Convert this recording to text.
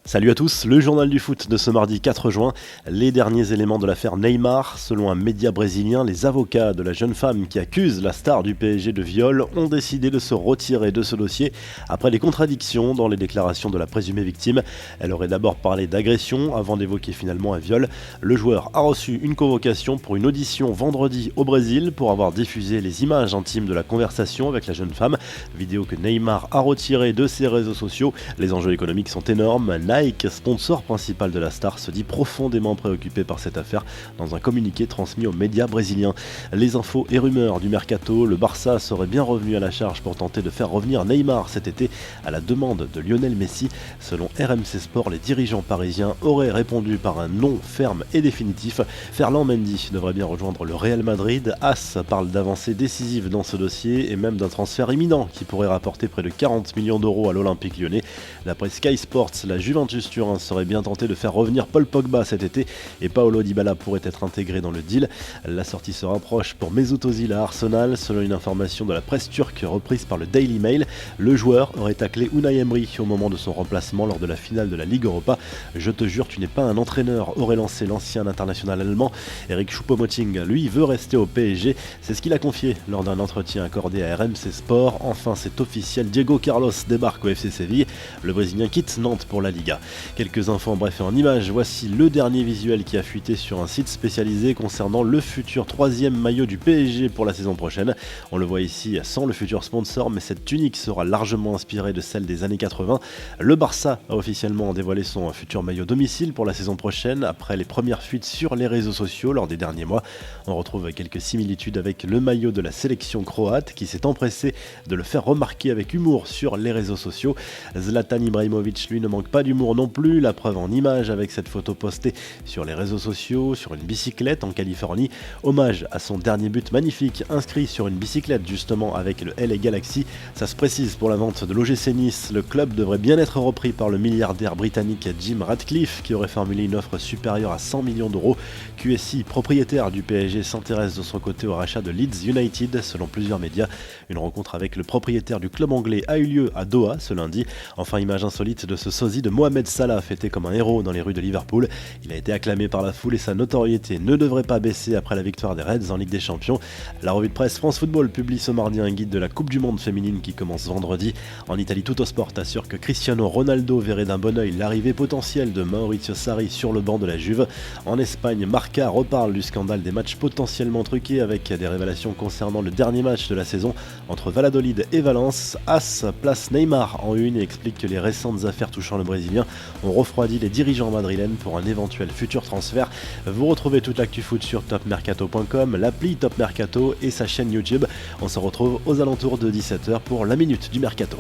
Salut à tous, le journal du foot de ce mardi 4 juin. Les derniers éléments de l'affaire Neymar. Selon un média brésilien, les avocats de la jeune femme qui accuse la star du PSG de viol ont décidé de se retirer de ce dossier après des contradictions dans les déclarations de la présumée victime. Elle aurait d'abord parlé d'agression avant d'évoquer finalement un viol. Le joueur a reçu une convocation pour une audition vendredi au Brésil pour avoir diffusé les images intimes de la conversation avec la jeune femme. Vidéo que Neymar a retirée de ses réseaux sociaux. Les enjeux économiques sont énormes. Nike, sponsor principal de la star, se dit profondément préoccupé par cette affaire dans un communiqué transmis aux médias brésiliens. Les infos et rumeurs du mercato, le Barça serait bien revenu à la charge pour tenter de faire revenir Neymar cet été à la demande de Lionel Messi. Selon RMC Sport, les dirigeants parisiens auraient répondu par un non ferme et définitif. Ferland Mendy devrait bien rejoindre le Real Madrid. AS parle d'avancées décisives dans ce dossier et même d'un transfert imminent qui pourrait rapporter près de 40 millions d'euros à l'Olympique lyonnais. D'après Sky Sports, la Juventus Turin serait bien tenté de faire revenir Paul Pogba cet été et Paulo Dybala pourrait être intégré dans le deal. La sortie se rapproche pour Mesut Özil à Arsenal. Selon une information de la presse turque reprise par le Daily Mail, le joueur aurait taclé Unai Emery au moment de son remplacement lors de la finale de la Ligue Europa. Je te jure, tu n'es pas un entraîneur, aurait lancé l'ancien international allemand. Eric Choupo-Moting, lui, veut rester au PSG. C'est ce qu'il a confié lors d'un entretien accordé à RMC Sport. Enfin, c'est officiel, Diego Carlos débarque au FC Séville. Le Brésilien quitte Nantes pour la Liga. Quelques infos en bref et en images. Voici le dernier visuel qui a fuité sur un site spécialisé concernant le futur troisième maillot du PSG pour la saison prochaine. On le voit ici sans le futur sponsor, mais cette tunique sera largement inspirée de celle des années 80. Le Barça a officiellement dévoilé son futur maillot domicile pour la saison prochaine après les premières fuites sur les réseaux sociaux lors des derniers mois. On retrouve quelques similitudes avec le maillot de la sélection croate qui s'est empressé de le faire remarquer avec humour sur les réseaux sociaux. Zlatan Ibrahimovic, lui, ne manque pas d'humour non plus, la preuve en image avec cette photo postée sur les réseaux sociaux sur une bicyclette en Californie, hommage à son dernier but magnifique inscrit sur une bicyclette justement avec le LA Galaxy. Ça se précise pour la vente de l'OGC Nice, le club devrait bien être repris par le milliardaire britannique Jim Ratcliffe qui aurait formulé une offre supérieure à 100 millions d'euros. QSI, propriétaire du PSG, s'intéresse de son côté au rachat de Leeds United selon plusieurs médias. Une rencontre avec le propriétaire du club anglais a eu lieu à Doha ce lundi. Enfin, image insolite de ce sosie de Mohamed Salah fêté comme un héros dans les rues de Liverpool. Il a été acclamé par la foule et sa notoriété ne devrait pas baisser après la victoire des Reds en Ligue des Champions. La revue de presse France Football publie ce mardi un guide de la Coupe du Monde féminine qui commence vendredi. En Italie, Tuttosport assure que Cristiano Ronaldo verrait d'un bon œil l'arrivée potentielle de Maurizio Sarri sur le banc de la Juve. En Espagne, Marca reparle du scandale des matchs potentiellement truqués avec des révélations concernant le dernier match de la saison entre Valladolid et Valence. AS place Neymar en une et explique que les récentes affaires touchant le Brésilien ont refroidi les dirigeants madrilènes pour un éventuel futur transfert. Vous retrouvez toute l'actu foot sur topmercato.com, l'appli Top Mercato et sa chaîne YouTube. On se retrouve aux alentours de 17h pour la minute du Mercato.